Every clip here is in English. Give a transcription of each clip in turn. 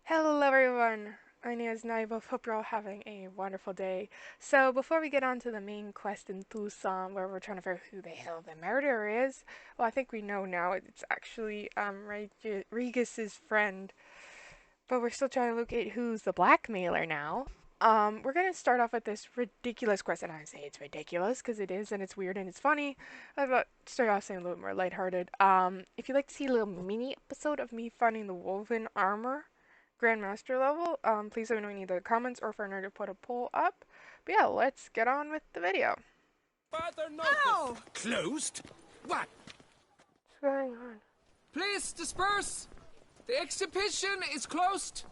Hello everyone, my name is Naiva. Hope you're all having a wonderful day. So before we get on to the main quest in Tucson, where we're trying to figure out who the hell the murderer is, well I think we know now, it's actually Regis's friend, but we're still trying to locate who's the blackmailer now. We're gonna start off with this ridiculous quest, and I say it's ridiculous because it is, and it's weird and it's funny. I thought start off saying a little more lighthearted. If you'd like to see a little mini episode of me finding the woven armor Grandmaster level, please let me know in either the comments or for another to put a poll up. But yeah, let's get on with the video. Further notice. Ow! Closed? What? What's going on? Please disperse! The exhibition is closed!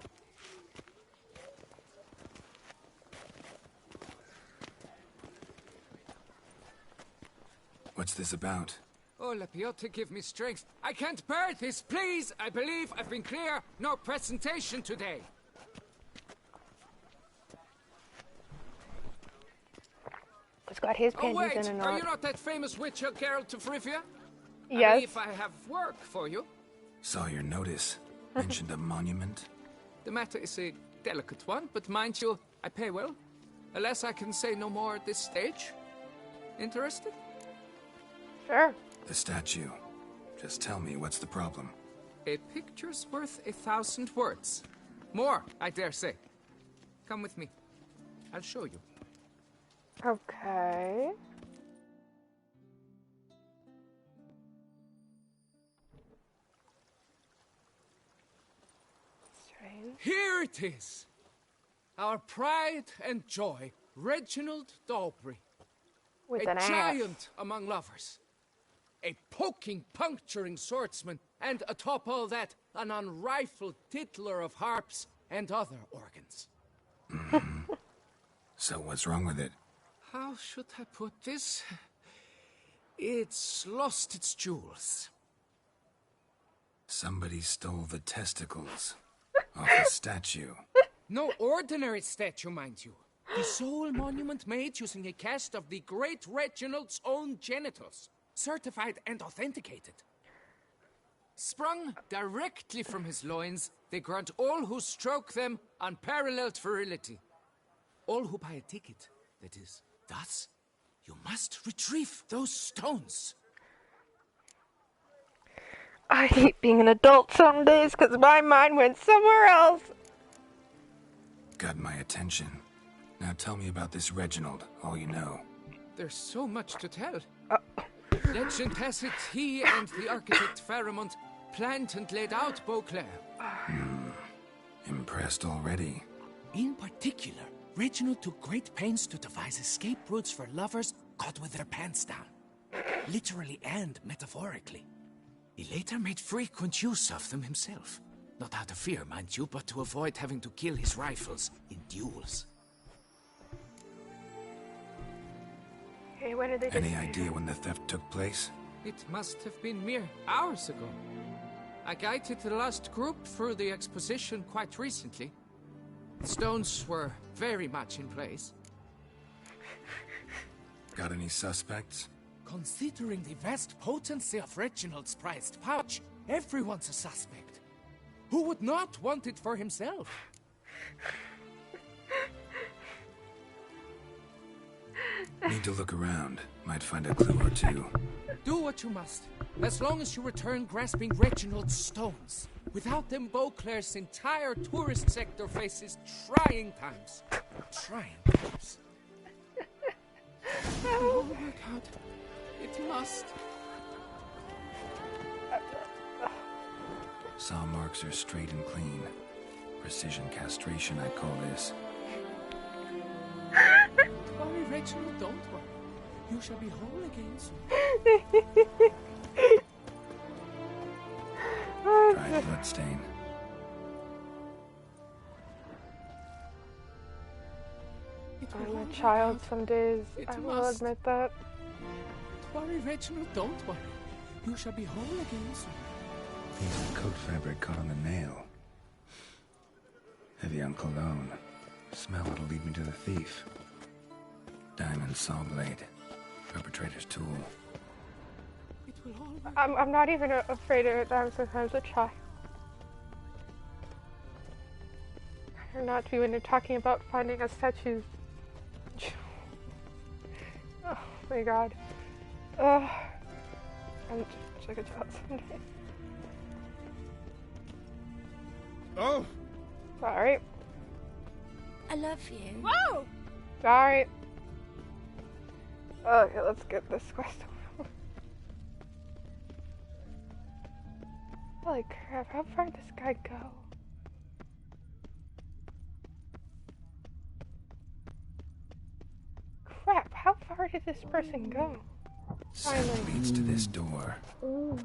What's this about? Oh, Wticher, give me strength. I can't bear this, please! I believe I've been clear. No presentation today. It's got his Oh, panties wait! in a Are knot. you not that famous Witcher Geralt of Rivia? I Yes. believe I have work for you. Saw your notice. Mentioned a monument. The matter is a delicate one, but mind you, I pay well. Alas, I can say no more at this stage. Interested? Sure. The statue. Just tell me, what's the problem? A picture's worth 1,000 words. More, I dare say. Come with me. I'll show you. Okay. Strange. Here it is! Our pride and joy, Reginald Daubrey. With A an ass. giant among lovers. A poking, puncturing swordsman, and atop all that, an unrifled tittler of harps and other organs. So what's wrong with it? How should I put this? It's lost its jewels. Somebody stole the testicles off a statue. No ordinary statue, mind you. The sole monument made using a cast of the great Reginald's own genitals. Certified and authenticated. Sprung directly from his loins, they grant all who stroke them unparalleled virility. All who buy a ticket, that is. Thus, you must retrieve those stones. I hate being an adult some days because my mind went somewhere else. Got my attention. Now tell me about this Reginald, all you know. There's so much to tell. Legend has it he and the architect Faramond planned and laid out Beauclair. Impressed already. In particular, Reginald took great pains to devise escape routes for lovers caught with their pants down. Literally and metaphorically. He later made frequent use of them himself. Not out of fear, mind you, but to avoid having to kill his rifles in duels. Okay, when did they Any decide? idea when the theft took place? It must have been mere hours ago. I guided the last group through the exposition quite recently. The stones were very much in place. Got any suspects? Considering the vast potency of Reginald's prized pouch, everyone's a suspect. Who would not want it for himself? Need to look around. Might find a clue or two. Do what you must, as long as you return grasping Reginald's stones. Without them, Beauclair's entire tourist sector faces trying times. Trying times. It will all work out. It must. Saw marks are straight and clean. Precision castration, I call this. Worry, Reginald, don't worry. You shall be whole again soon. Dried bloodstain. I'm a child some days. It I will must. admit that. Worry, Reginald, don't worry. You shall be whole again soon. Piece of coat fabric caught on the nail. Heavy on cologne. Smell it'll lead me to the thief. Diamond saw blade. Perpetrator's tool. It will all work. I'm not even afraid of it. I'm sometimes a child. or not to be when you're talking about finding a statue. Oh my god. Ugh. I'm just check it out someday. Oh! Sorry. I love you. Whoa! Sorry. Okay, let's get this quest over. Holy crap, how far did this guy go? Crap, how far did this person go? Scent leads to this door. Oop.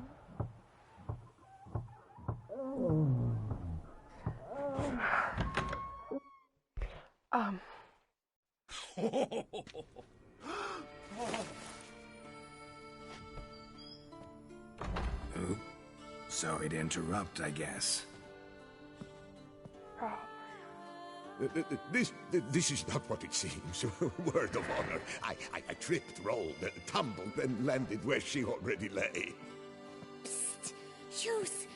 Sorry to interrupt, I guess. Oh. This is not what it seems. Word of honor. I tripped, rolled, tumbled, and landed where she already lay. Psst! Hughes!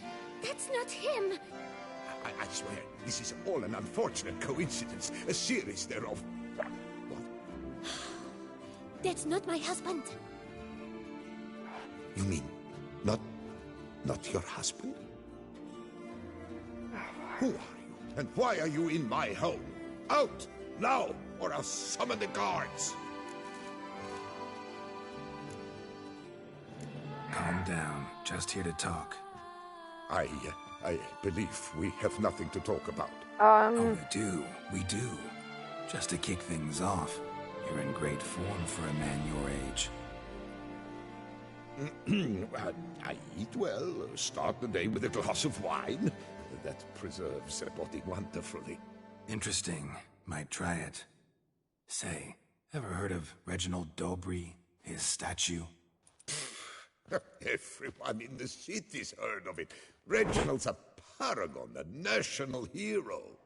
That's not him! I swear, this is all an unfortunate coincidence. A series thereof. What? That's not my husband. You mean, not your husband? Who are you? And why are you in my home? Out! Now! Or I'll summon the guards! Calm down. Just here to talk. I believe we have nothing to talk about. Oh, we do. Just to kick things off, you're in great form for a man your age. I eat well, start the day with a glass of wine. That preserves the body wonderfully. Interesting. Might try it. Say, ever heard of Reginald Dobry, his statue? Everyone in the city's heard of it. Reginald's a paragon, a national hero.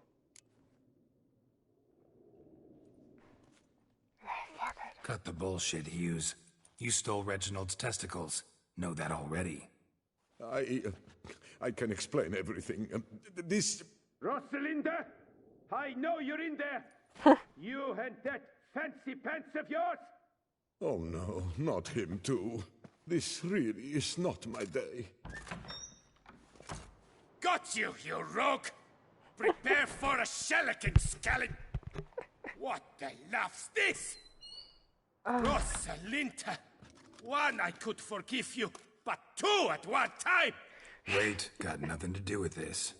Fuck it. Cut the bullshit, Hughes. You stole Reginald's testicles. Know that already. I can explain everything. This... Rosalinda, I know you're in there. You and that fancy pants of yours. Oh no, not him too. This really is not my day. Got you, you rogue. Prepare for a shellacking, scallop. What the laugh's this? Rosalinda, one I could forgive you, but two at one time. Wait, got nothing to do with this.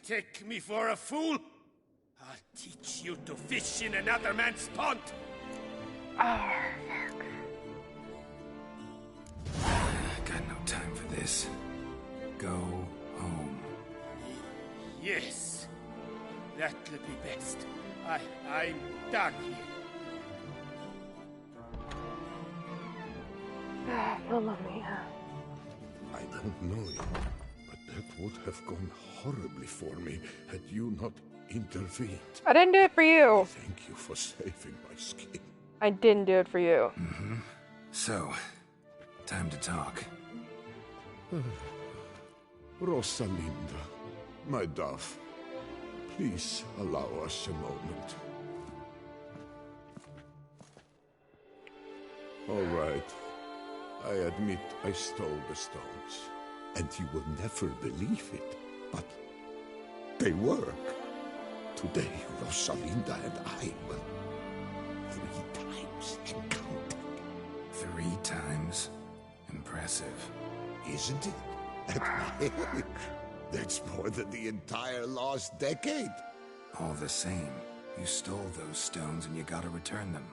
Take me for a fool? I'll teach you to fish in another man's pond. Oh, fuck. Got no time for this. Go home. Yes, that'll be best. I'm done here. Mamma mia. I don't know you, but that would have gone horribly for me had you not intervened. I didn't do it for you. Thank you for saving my skin. I didn't do it for you. So, time to talk. Rosalinda, my dove, please allow us a moment. All right. I admit I stole the stones, and you will never believe it, but they work. Today, Rosalinda and I will 3 times and counting. 3 times? Impressive. Isn't it? At my age, that's more than the entire last decade. All the same, you stole those stones and you gotta return them.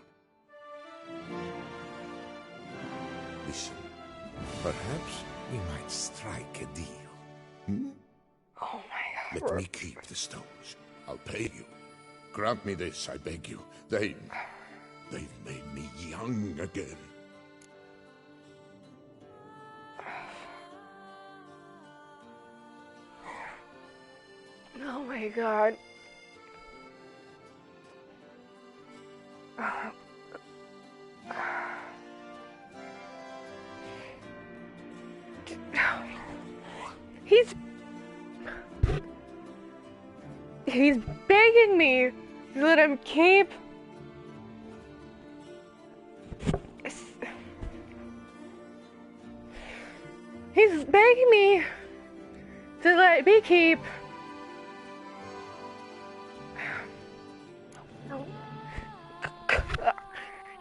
Listen, perhaps we might strike a deal. Oh my god. Let me keep the stones. I'll pay you. Grant me this, I beg you. They've made me young again. Oh my god. He's begging me to let him keep. He's begging me to let me keep.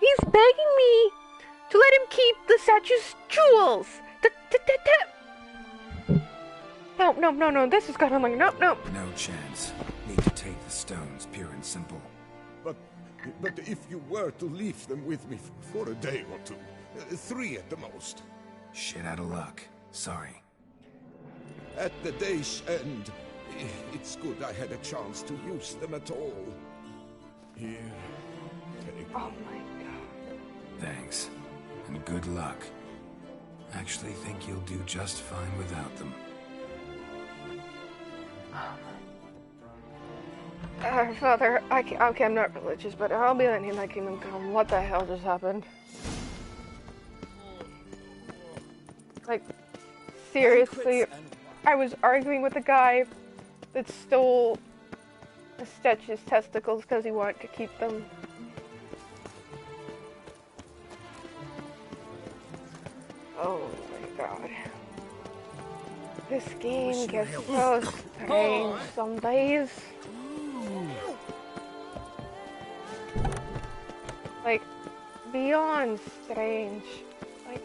He's begging me to let him keep the statue's jewels. No, this has got him like, no. No chance. Need to take the stones, pure and simple. But if you were to leave them with me for a day or two, 3 at the most. Shit out of luck. Sorry. At the day's end, it's good I had a chance to use them at all. Here, take Oh my god. Thanks. And good luck. Actually think you'll do just fine without them. Father, okay, I'm not religious, but I'll be letting that kingdom come. What the hell just happened? Like, seriously, I was arguing with a guy that stole a statue's testicles because he wanted to keep them. Oh my god. This game gets so strange some days. Like, beyond strange. Like,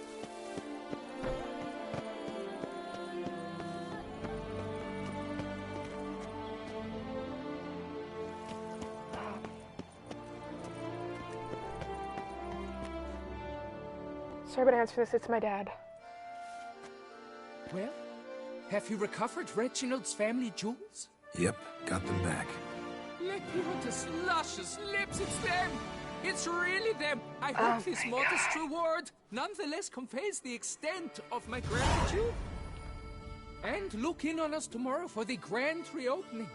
sorry about answering this, it's my dad. Well, have you recovered Reginald's family jewels? Yep, got them back. Let me out his luscious lips, it's them! It's really them! I hope this modest reward nonetheless conveys the extent of my gratitude. And look in on us tomorrow for the grand reopening.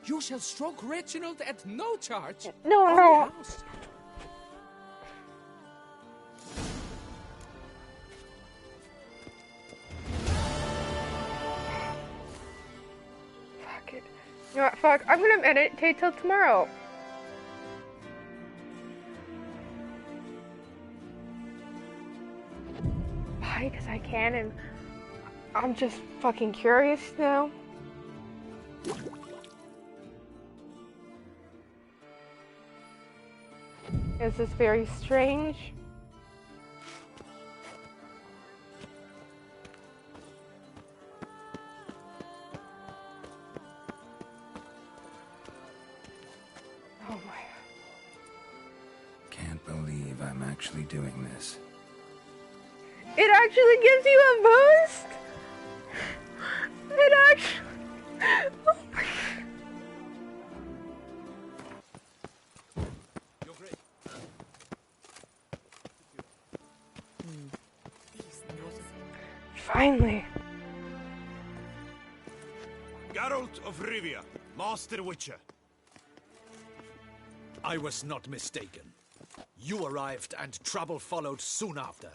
You shall stroke Reginald at no charge. No. Fuck it. You know what, fuck, I'm gonna meditate till tomorrow. Why? Because I can, and I'm just fucking curious now. Is this very strange? Oh my. Can't believe I'm actually doing this. It actually gives you a boost? It actually... Oh my. Finally. Geralt of Rivia, Master Wticher. I was not mistaken. You arrived and trouble followed soon after.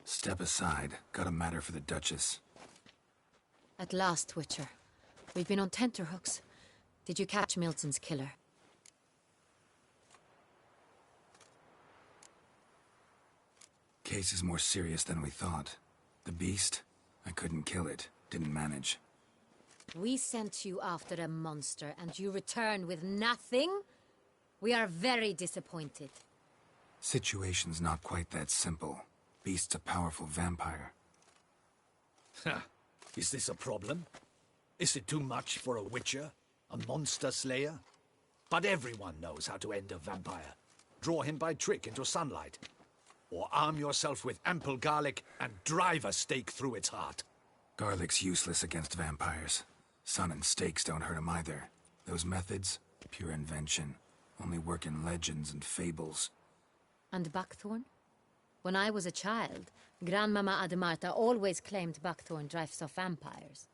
Step aside. Got a matter for the Duchess. At last, Wticher. We've been on tenterhooks. Did you catch Milton's killer? Case is more serious than we thought. The beast? I couldn't kill it. Didn't manage. We sent you after a monster, and you returned with nothing? We are very disappointed. Situation's not quite that simple. Beast's a powerful vampire. Ha! Is this a problem? Is it too much for a Witcher? A monster slayer? But everyone knows how to end a vampire. Draw him by trick into sunlight. Or arm yourself with ample garlic and drive a stake through its heart. Garlic's useless against vampires. Sun and stakes don't hurt him either. Those methods, pure invention. Only work in legends and fables. And buckthorn? When I was a child, Grandmama Ademarta always claimed buckthorn drives off vampires.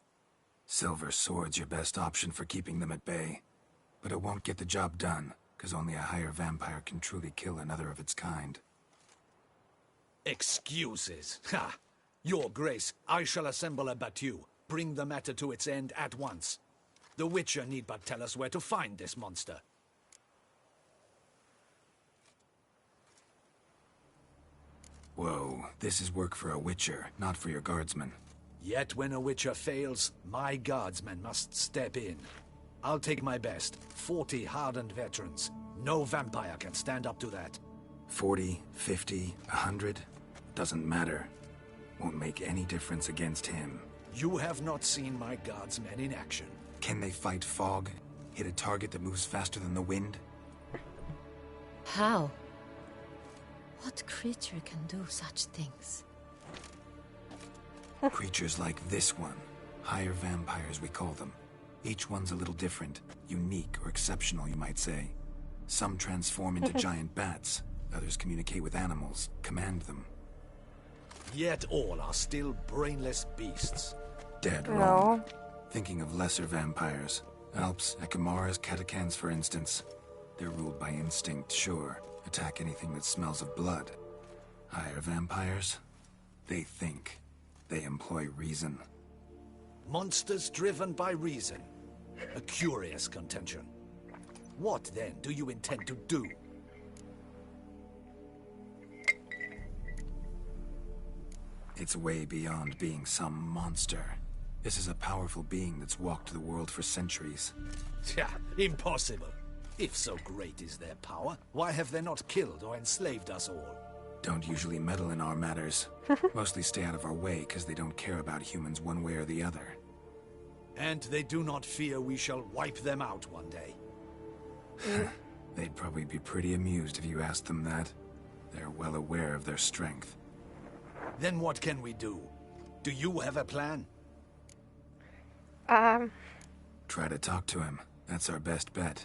Silver sword's your best option for keeping them at bay. But it won't get the job done, because only a higher vampire can truly kill another of its kind. Excuses. Ha! Your Grace, I shall assemble a battue. Bring the matter to its end at once. The Witcher need but tell us where to find this monster. Whoa, this is work for a Witcher, not for your guardsmen. Yet when a Witcher fails, my guardsmen must step in. I'll take my best. 40 hardened veterans. No vampire can stand up to that. 40, 50, 100? Doesn't matter. Won't make any difference against him. You have not seen my guardsmen in action. Can they fight fog? Hit a target that moves faster than the wind? How? What creature can do such things? Creatures like this one. Higher vampires, we call them. Each one's a little different. Unique or exceptional, you might say. Some transform into giant bats. Others communicate with animals, command them. Yet all are still brainless beasts. Dead wrong. Thinking of lesser vampires. Alps, Ekamaras, Catacans, for instance. They're ruled by instinct, sure. Attack anything that smells of blood. Higher vampires? They think. They employ reason. Monsters driven by reason. A curious contention. What, then, do you intend to do? It's way beyond being some monster. This is a powerful being that's walked the world for centuries. Yeah, impossible. If so great is their power, why have they not killed or enslaved us all? Don't usually meddle in our matters. Mostly stay out of our way because they don't care about humans one way or the other. And they do not fear we shall wipe them out one day. They'd probably be pretty amused if you asked them that. They're well aware of their strength. Then what can we do? Do you have a plan? Try to talk to him. That's our best bet.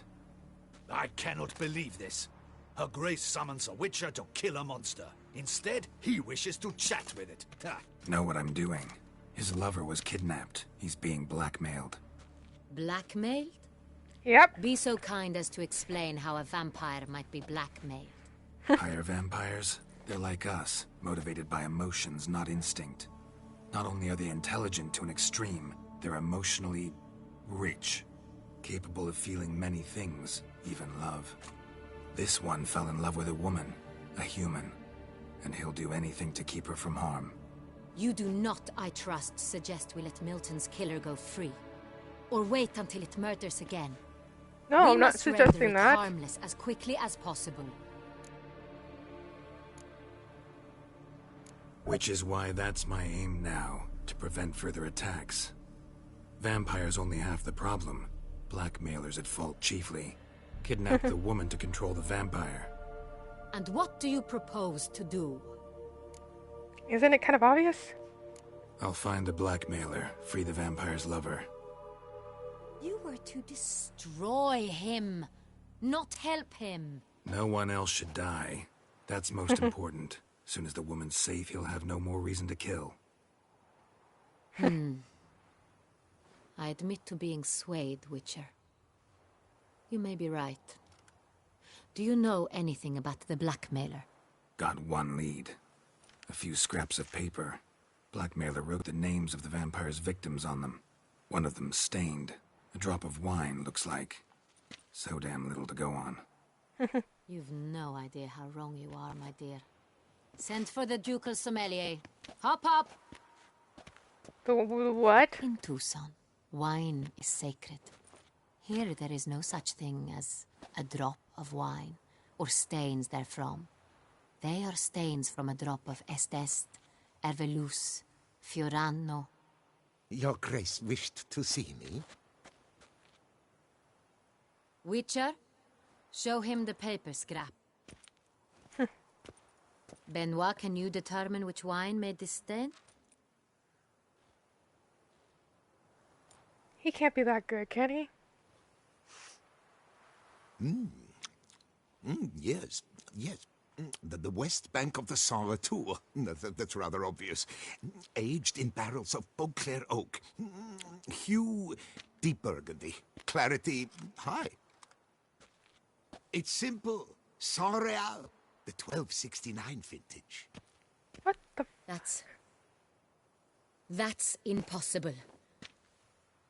I cannot believe this. Her Grace summons a Witcher to kill a monster. Instead, he wishes to chat with it. Ha. Know what I'm doing. His lover was kidnapped. He's being blackmailed. Blackmailed? Yep. Be so kind as to explain how a vampire might be blackmailed. Higher vampires? They're like us, motivated by emotions, not instinct. Not only are they intelligent to an extreme, they're emotionally rich, capable of feeling many things, even love. This one fell in love with a woman, a human, and he'll do anything to keep her from harm. You do not, I trust, suggest we let Milton's killer go free. Or wait until it murders again. No, We I'm not must render suggesting it that. harmless as quickly as possible. Which is why that's my aim now, to prevent further attacks. Vampires only half the problem. Blackmailers at fault chiefly. Kidnap the woman to control the vampire. And what do you propose to do? Isn't it kind of obvious? I'll find the blackmailer, free the vampire's lover. You were to destroy him, not help him. No one else should die. That's most important. Soon as the woman's safe, he'll have no more reason to kill. I admit to being swayed, Witcher. You may be right. Do you know anything about the blackmailer? Got one lead. A few scraps of paper. Blackmailer wrote the names of the vampire's victims on them. One of them stained. A drop of wine, looks like. So damn little to go on. You've no idea how wrong you are, my dear. Send for the ducal sommelier. Hop, hop! The what? In Tucson, wine is sacred. Here there is no such thing as a drop of wine, or stains therefrom. They are stains from a drop of Est, Ervelus, Fiorano. Your Grace wished to see me? Witcher, show him the paper scrap. Benoit, can you determine which wine made this stain? He can't be that good, can he? Yes, yes. The west bank of the Saar, too. That's rather obvious. Aged in barrels of Beauclair oak. Hue, deep burgundy. Clarity, high. It's simple. Saar-Real, the 1269 vintage. What the? That's impossible.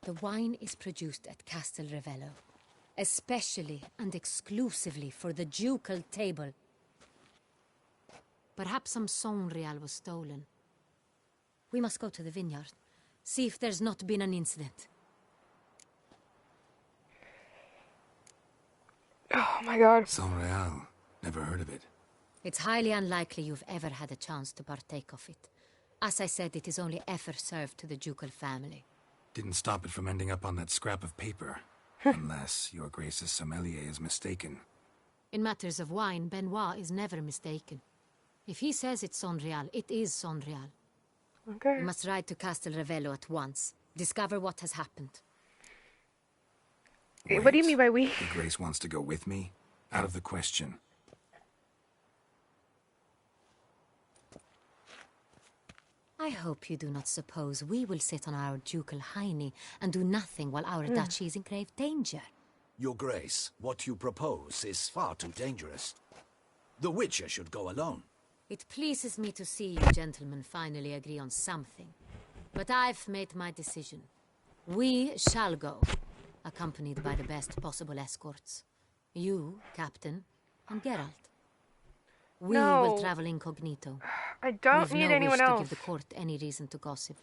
The wine is produced at Castel Ravello, especially and exclusively for the ducal table. Perhaps some Sonreal was stolen. We must go to the vineyard, see if there's not been an incident. Oh my god. Sonreal. Never heard of it. It's highly unlikely you've ever had a chance to partake of it. As I said, it is only ever served to the ducal family. Didn't stop it from ending up on that scrap of paper. Unless your Grace's sommelier is mistaken. In matters of wine, Benoit is never mistaken. If he says it's Sonreal, it is Sonreal. Okay. We must ride to Castel Ravello at once. Discover what has happened. What do you mean by we? Your Grace wants to go with me? Out of the question. I hope you do not suppose we will sit on our ducal hiney and do nothing while our duchy is in grave danger. Your Grace, what you propose is far too dangerous. The Witcher should go alone. It pleases me to see you gentlemen finally agree on something. But I've made my decision. We shall go, accompanied by the best possible escorts. You, Captain, and Geralt. We will travel incognito. I don't need anyone else. To give the court any reason to gossip.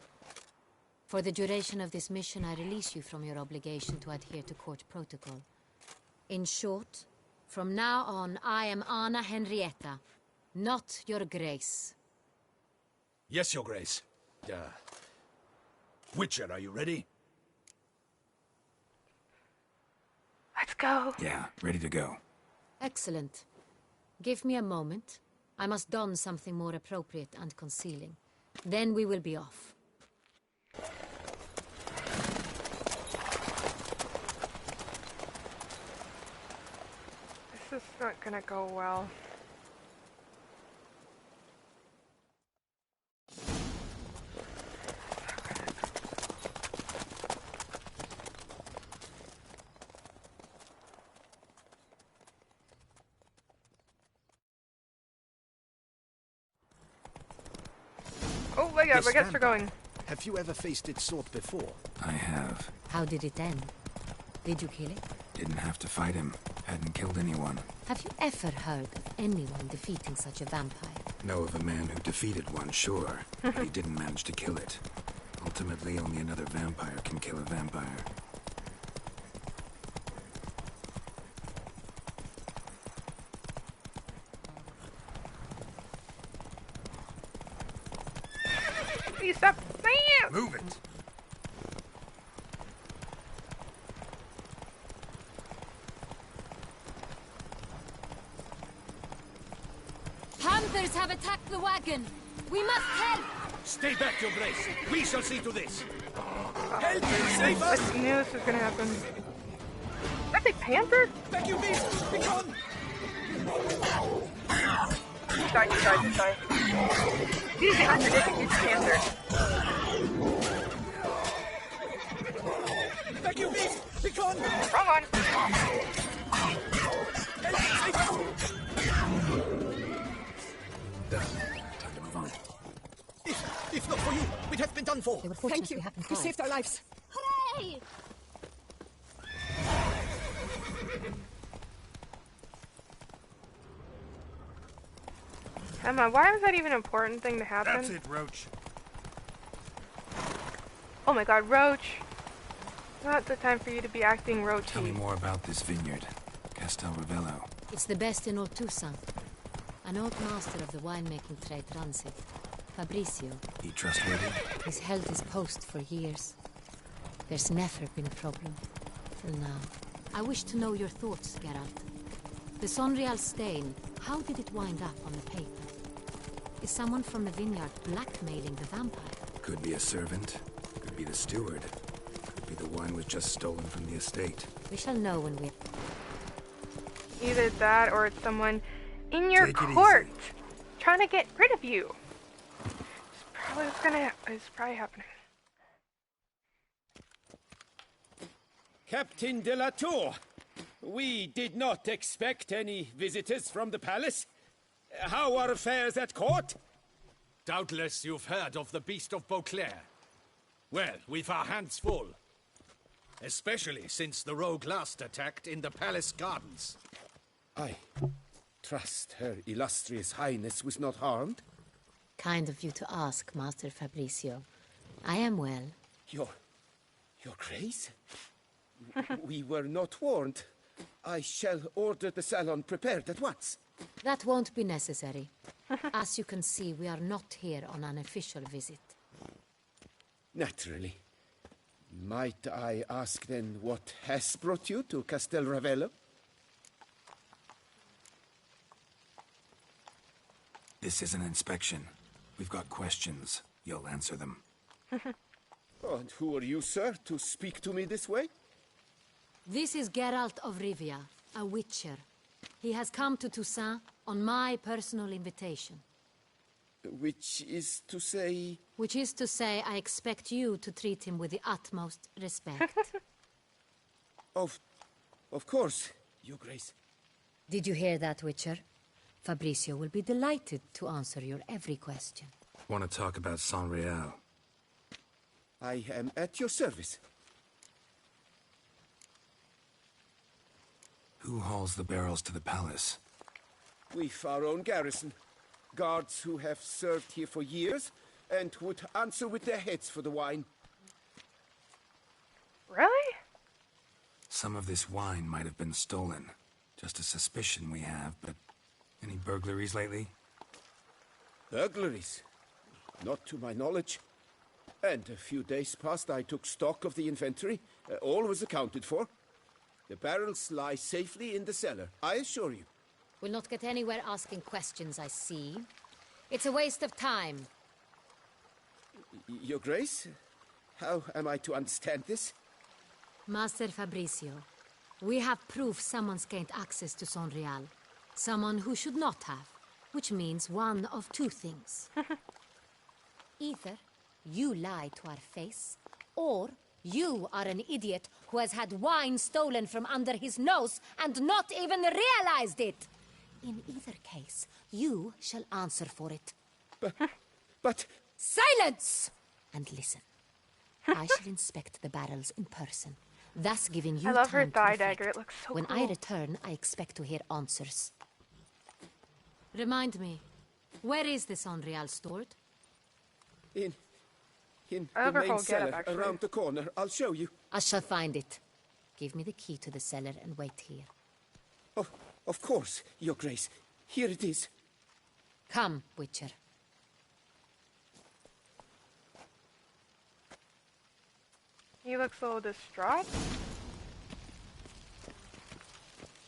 For the duration of this mission, I release you from your obligation to adhere to court protocol. In short, from now on, I am Anna Henrietta, not your Grace. Yes, Your Grace. Witcher, are you ready? Let's go. Yeah, ready to go. Excellent. Give me a moment. I must don something more appropriate and concealing. Then we will be off. This is not gonna go well. Oh my god, I guess we're going. Have you ever faced its sort before? I have. How did it end? Did you kill it? Didn't have to fight him. Hadn't killed anyone. Have you ever heard of anyone defeating such a vampire? Know of a man who defeated one, sure. But he didn't manage to kill it. Ultimately, only another vampire can kill a vampire. Please stop saying it! Move it! Panthers have attacked the wagon! We must help! Stay back, Your Grace. We shall see to this. Help! Save us! I knew this was gonna happen. That's a panther? Back, you beast! Be gone! You die. He's behind the huge panther. Back, you beast! Be gone! Wrong one. Done. Time to move on. If not for you, we'd have been done for. Thank you. You saved our lives. Hooray! Emma, why was that even an important thing to happen? That's it, Roach. Oh my god, Roach. Not the time for you to be acting roachy. Tell me more about this vineyard. Castel Ravello. It's the best in all Toussaint. An old master of the winemaking trade runs it. Fabrizio. He trustworthy? He's held his post for years. There's never been a problem. Till now. I wish to know your thoughts, Geralt. The Sonreal stain, how did it wind up on the paper? Is someone from the vineyard blackmailing the vampire? Could be a servant. Could be the steward. Could be the wine was just stolen from the estate. We shall know when we're... Either that or it's someone in your Take it court easy. trying to get rid of you. It's probably happening. Captain de la Tour, we did not expect any visitors from the palace. How are affairs at court? Doubtless you've heard of the Beast of Beauclair. Well, we've our hands full. Especially since the rogue last attacked in the palace gardens. I trust Her Illustrious Highness was not harmed. Kind of you to ask, Master Fabricio. I am well. Your Grace? We were not warned. I shall order the salon prepared at once. That won't be necessary. As you can see, we are not here on an official visit. Naturally. Might I ask then what has brought you to Castel Ravello? This is an inspection. We've got questions. You'll answer them. Oh, and who are you, sir, to speak to me this way? This is Geralt of Rivia, a Witcher. He has come to Toussaint on my personal invitation. Which is to say... Which is to say, I expect you to treat him with the utmost respect. Of course, Your Grace. Did you hear that, Witcher? Fabricio will be delighted to answer your every question. Want to talk about San Real? I am at your service. Who hauls the barrels to the palace? We've our own garrison. Guards who have served here for years and would answer with their heads for the wine. Really? Some of this wine might have been stolen. Just a suspicion we have, but any burglaries lately? Burglaries? Not to my knowledge. And a few days past I took stock of the inventory. All was accounted for. The barrels lie safely in the cellar, I assure you. We'll not get anywhere asking questions, I see. It's a waste of time. Your Grace? How am I to understand this? Master Fabricio, we have proof someone's gained access to San Real. Someone who should not have. Which means one of two things. Either you lie to our face, or you are an idiot who has had wine stolen from under his nose and not even realized it. In either case, you shall answer for it. But... Silence! And listen. I shall inspect the barrels in person, thus giving you I love her time to thigh reflect. dagger. It looks so When cool. I return, I expect to hear answers. Remind me, where is the San Real stored? In I the love her main whole getup, cellar, actually. around the corner. I'll show you. I shall find it. Give me the key to the cellar and wait here. Of course, Your Grace. Here it is. Come, Witcher. He looks a little distraught.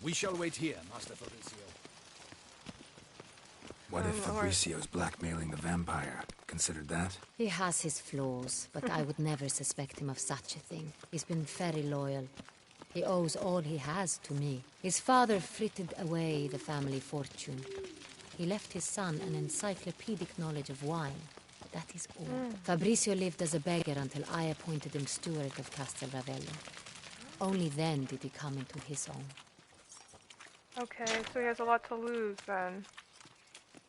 We shall wait here, Master Fabricio. What if Lord. Fabricio's blackmailing the vampire? Considered that? He has his flaws, but I would never suspect him of such a thing. He's been very loyal. He owes all he has to me. His father frittered away the family fortune. He left his son an encyclopedic knowledge of wine. That is all. Fabricio lived as a beggar until I appointed him steward of Castel Ravello. Only then did he come into his own. Okay, so he has a lot to lose then.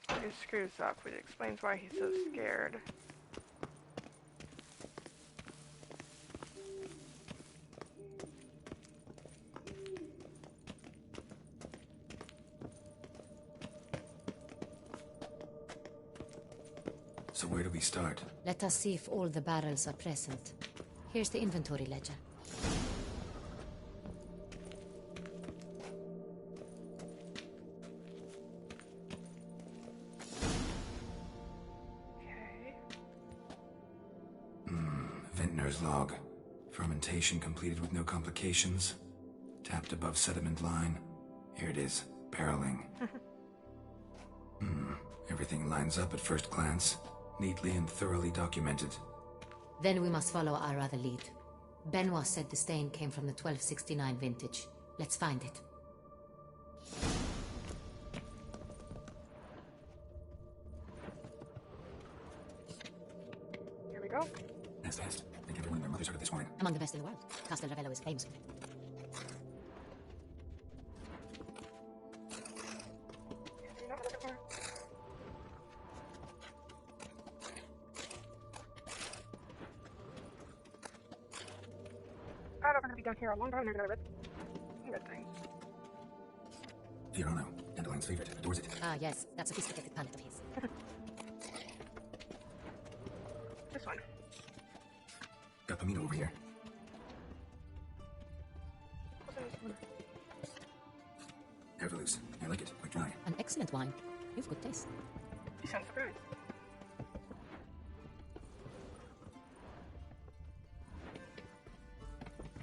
He screws up, which explains why he's so scared. So where do we start? Let us see if all the barrels are present. Here's the inventory ledger. Okay. Vintner's log. Fermentation completed with no complications. Tapped above sediment line. Here it is. Barreling. Everything lines up at first glance. Neatly and thoroughly documented. Then we must follow our other lead. Benoit said the stain came from the 1269 vintage. Let's find it. Here we go. That's fast. I think everyone and their mothers heard of this wine. Among the best in the world. Castel Ravello is famous for it. You know what more? I don't want to be be down here a long time ago, but good thing. Fiorano, Dandelion's favorite, adores it. Ah, yes, that sophisticated palate of his. This one. Got Pomino over here. What's in this one? Everloose. I like it, quite dry. An excellent wine. You've good taste. You sound surprised.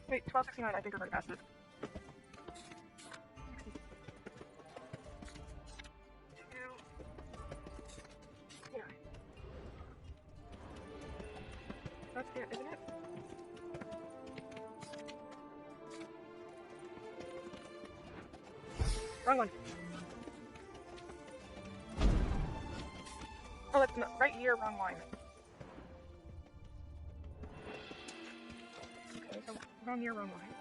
Wait, 1269, I think I've already passed it. 62. Yeah. That's it, isn't it? Wrong one. Oh, that's not right here, wrong line. Okay, so wrong year, wrong line.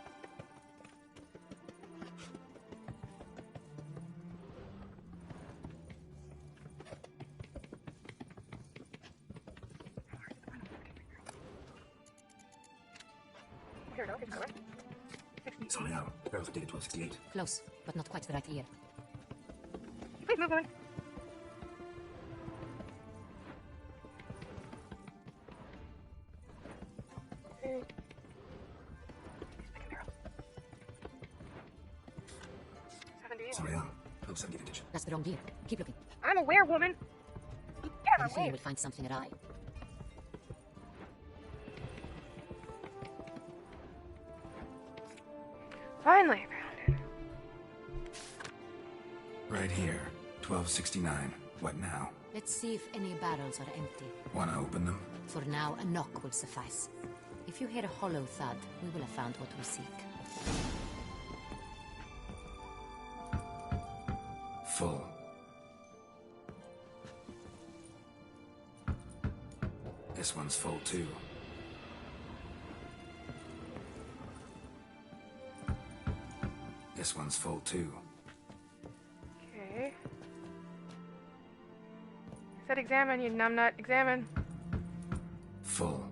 Here we go, here's another. 60. Soleil. Barrels are dated 1268. Close, but not quite the right year. Please move on. Okay. Second barrel. 70. Soleil. 1270 vintage. That's the wrong year. Keep looking. I'm a werewoman. Get I out of feel my you way. will find something awry. Finally found it. Right here. 1269. What now? Let's see if any barrels are empty. Wanna open them? For now, a knock will suffice. If you hear a hollow thud, we will have found what we seek. Full. This one's full too. This one's full too. Okay. I said examine, you numbnut. Examine. Full.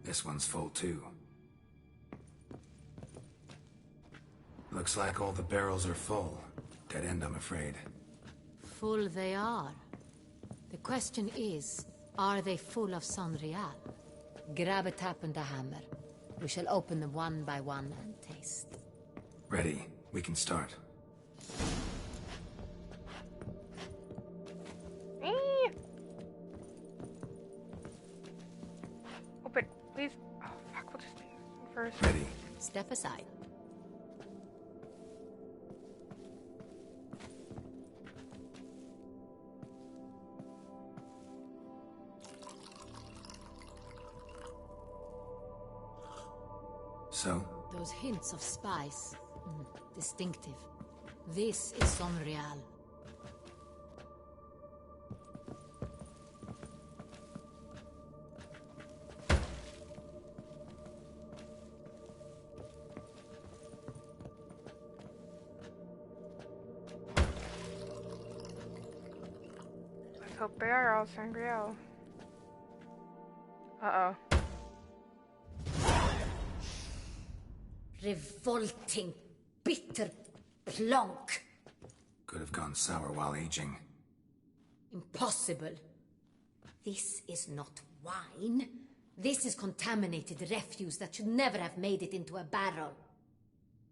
This one's full too. Looks like all the barrels are full. Dead end, I'm afraid. Full they are. The question is, are they full of Sonreal? Grab a tap and a hammer. We shall open them one by one and taste. Ready. We can start. Eee! Open, please. Oh, fuck, we'll just do this one first. Ready. Step aside. So? Those hints of spice. Distinctive. This is Sonreal. Let's hope they are all sangria. Uh-oh. Revolting, bitter plonk. Could have gone sour while aging. Impossible. This is not wine. This is contaminated refuse that should never have made it into a barrel.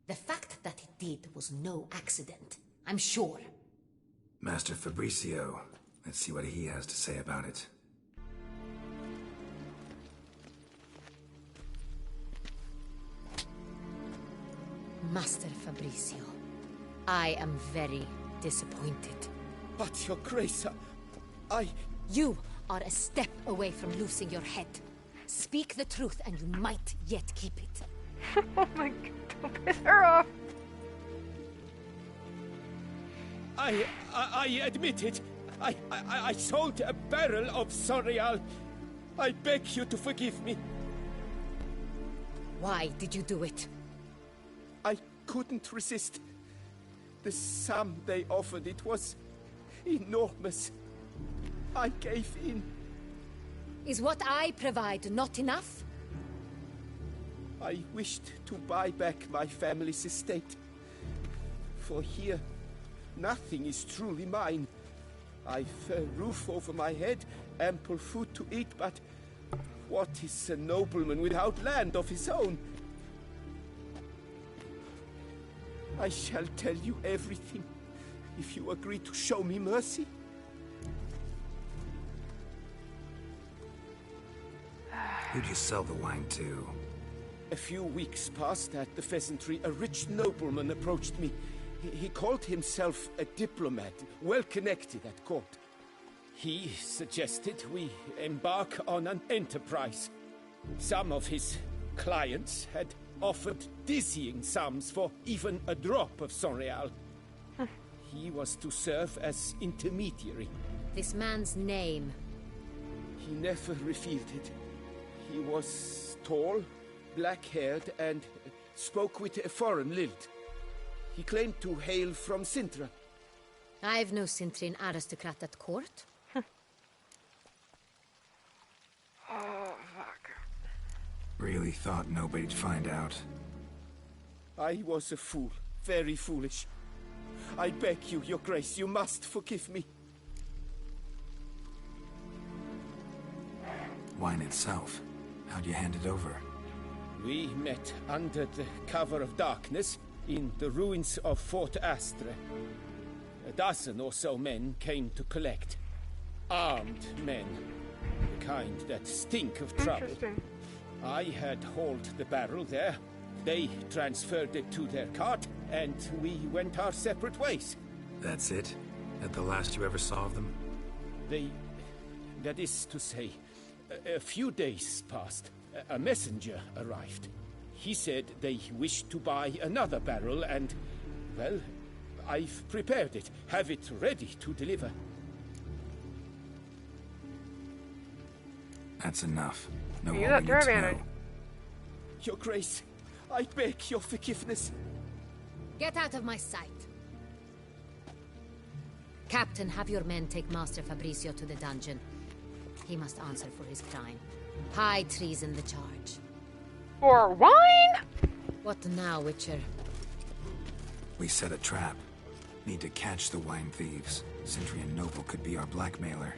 The fact that it did was no accident, I'm sure. Master Fabricio. Let's see what he has to say about it. Master Fabricio, I am very disappointed. But, Your Grace, I... You are a step away from losing your head. Speak the truth and you might yet keep it. Oh my god, don't piss her off. I admit it. I sold a barrel of Sonreal. I beg you to forgive me. Why did you do it? I couldn't resist. The sum they offered, it was enormous. I gave in. Is what I provide not enough? I wished to buy back my family's estate. For here, nothing is truly mine. I've a roof over my head, ample food to eat, but what is a nobleman without land of his own? I shall tell you everything, if you agree to show me mercy. Who'd you sell the wine to? A few weeks past at the pheasantry, a rich nobleman approached me. He called himself a diplomat, well connected at court. He suggested we embark on an enterprise. Some of his clients had offered dizzying sums for even a drop of Sonreal. He was to serve as intermediary. This man's name. He never revealed it. He was tall, black-haired, and spoke with a foreign lilt. He claimed to hail from Sintra. I've no Sintrian aristocrat at court. Oh, fuck. Really thought nobody'd find out. I was a fool, very foolish. I beg you, Your Grace, you must forgive me. Wine itself. How'd you hand it over? We met under the cover of darkness in the ruins of Fort Astre. A dozen or so men came to collect. Armed men. The kind that stink of trouble. Interesting. I had hauled the barrel there. They transferred it to their cart, and we went our separate ways. That's it? That the last you ever saw of them? That is to say, a few days passed. A messenger arrived. He said they wished to buy another barrel and, well, I've prepared it. Have it ready to deliver. That's enough. No Use more that we to need our to advantage. know. Your Grace, I beg your forgiveness. Get out of my sight. Captain, have your men take Master Fabrizio to the dungeon. He must answer for his crime. High treason the charge. For wine? What now, Witcher? We set a trap. Need to catch the wine thieves. Centrian Noble could be our blackmailer.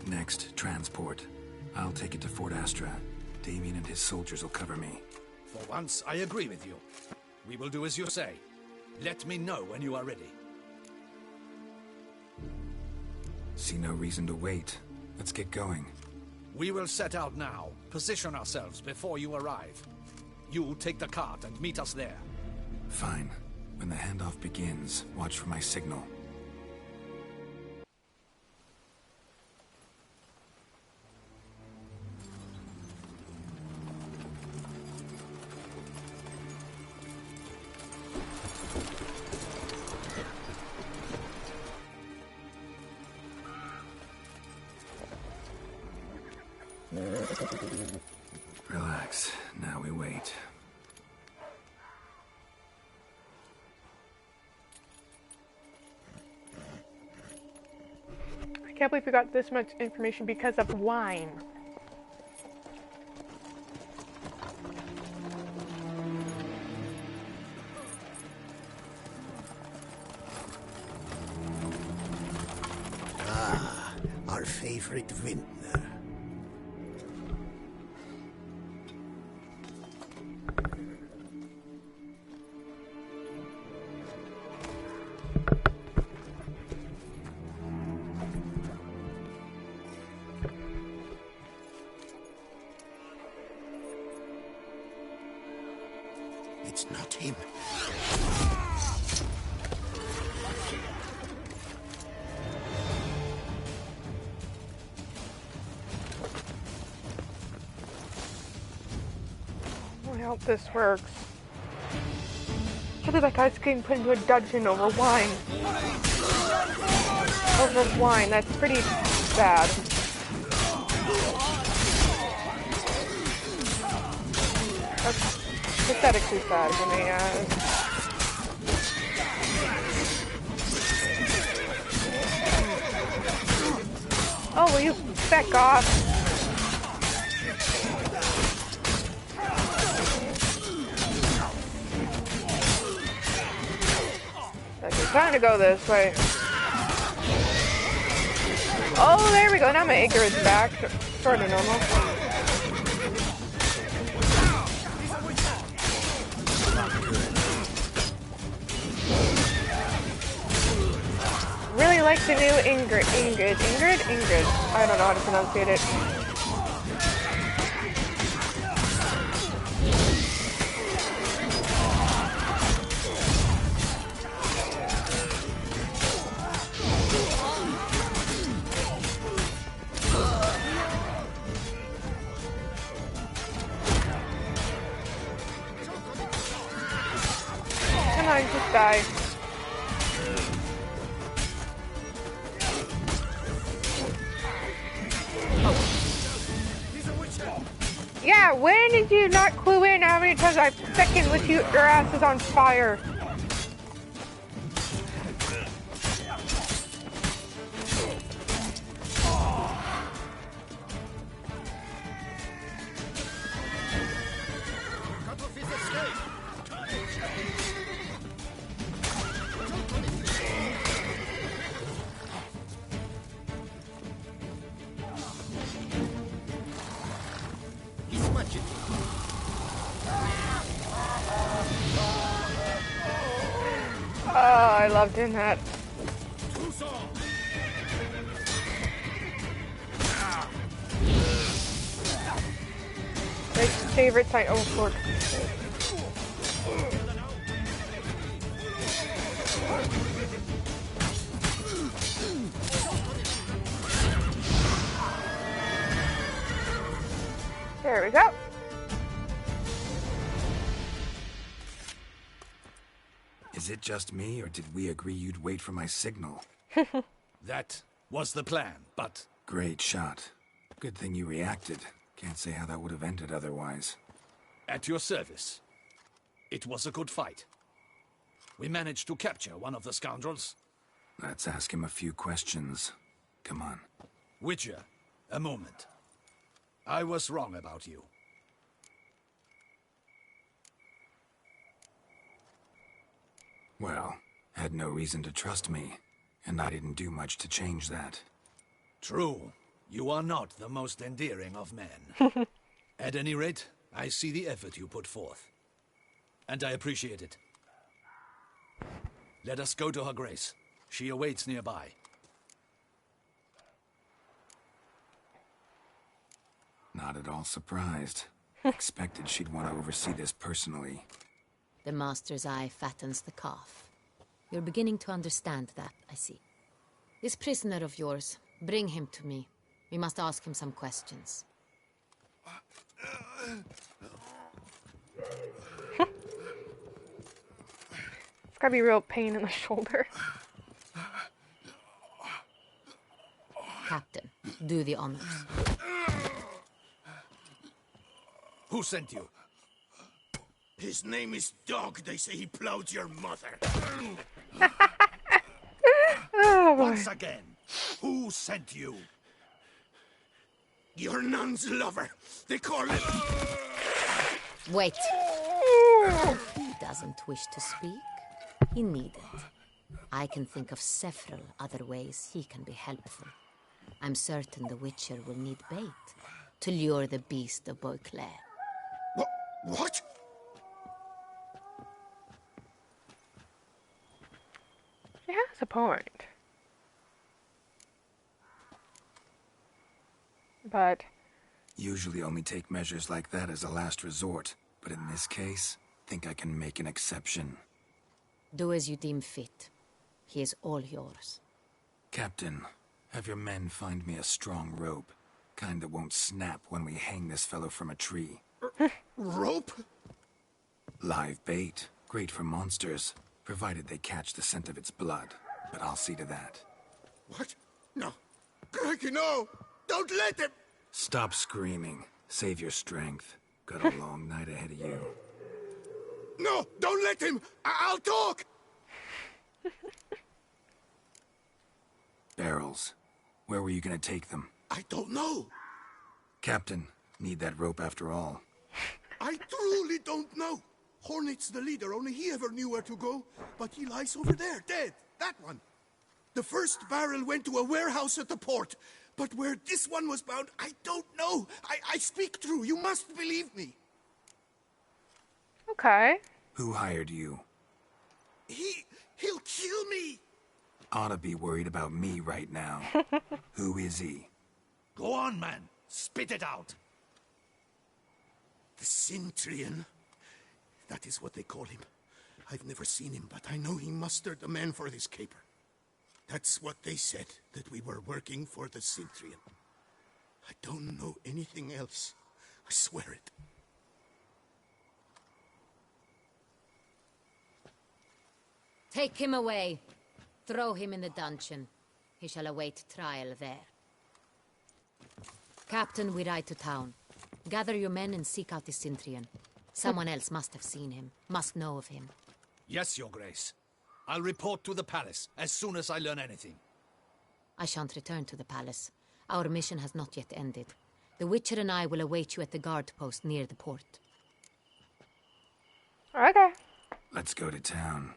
Next, transport. I'll take it to Fort Astra. Damien and his soldiers will cover me. For once, I agree with you. We will do as you say. Let me know when you are ready. See no reason to wait. Let's get going. We will set out now. Position ourselves before you arrive. You take the cart and meet us there. Fine. When the handoff begins, watch for my signal. Relax. Now we wait. I can't believe we got this much information because of wine. Our favorite vintner. It's not him. I hope this works. I can't believe that guy's getting put into a dungeon over wine. Over wine, that's pretty bad. That's pathetically sad for me, Oh, will you back off? trying to go this way. Oh, there we go. Now my anchor is back. Sort of normal. Really like the new Ingrid. I don't know how to pronounce it. Come on, just die. Yeah, when did you not clue in how many times I've second with you? Your ass is on fire. Oh, I love doing that. My favorite sign. Oh, fork. There we go. Is it just me, or did we agree you'd wait for my signal? That was the plan, but... Great shot. Good thing you reacted. Can't say how that would have ended otherwise. At your service. It was a good fight. We managed to capture one of the scoundrels. Let's ask him a few questions. Come on. Witcher, a moment. I was wrong about you. Well, had no reason to trust me, and I didn't do much to change that. True. You are not the most endearing of men. At any rate, I see the effort you put forth. And I appreciate it. Let us go to her grace. She awaits nearby. Not at all surprised. Expected she'd want to oversee this personally. The master's eye fattens the calf. You're beginning to understand that, I see. This prisoner of yours, bring him to me. We must ask him some questions. It's gotta be real pain in the shoulder. Captain, do the honors. Who sent you? His name is Dog. They say he plowed your mother. Oh, boy. Once again, who sent you? Your nun's lover. They call him... Wait. He doesn't wish to speak. He needn't. I can think of several other ways he can be helpful. I'm certain the Witcher will need bait to lure the beast of Beauclair. What? He has a point. But... Usually only take measures like that as a last resort, but in this case, think I can make an exception. Do as you deem fit. He is all yours. Captain, have your men find me a strong rope. Kind that won't snap when we hang this fellow from a tree. Rope? Live bait. Great for monsters, provided they catch the scent of its blood. But I'll see to that. What? No. Crikey, no! Don't let him! Stop screaming. Save your strength. Got a long night ahead of you. No! Don't let him! I'll talk! Barrels. Where were you gonna take them? I don't know. Captain, need that rope after all. I truly don't know. Hornet's the leader, only he ever knew where to go. But he lies over there, dead. That one. The first barrel went to a warehouse at the port. But where this one was bound, I don't know. I speak true. You must believe me. Okay. Who hired you? He'll kill me. Ought to be worried about me right now. Who is he? Go on, man. Spit it out. The Cintrian. That is what they call him. I've never seen him, but I know he mustered the men for this caper. That's what they said, that we were working for the Cintrian. I don't know anything else. I swear it. Take him away. Throw him in the dungeon. He shall await trial there. Captain, we ride to town. Gather your men and seek out the Cintrian. Someone else must have seen him, must know of him. Yes, Your Grace. I'll report to the palace as soon as I learn anything. I shan't return to the palace. Our mission has not yet ended. The Witcher and I will await you at the guard post near the port. Okay. Let's go to town.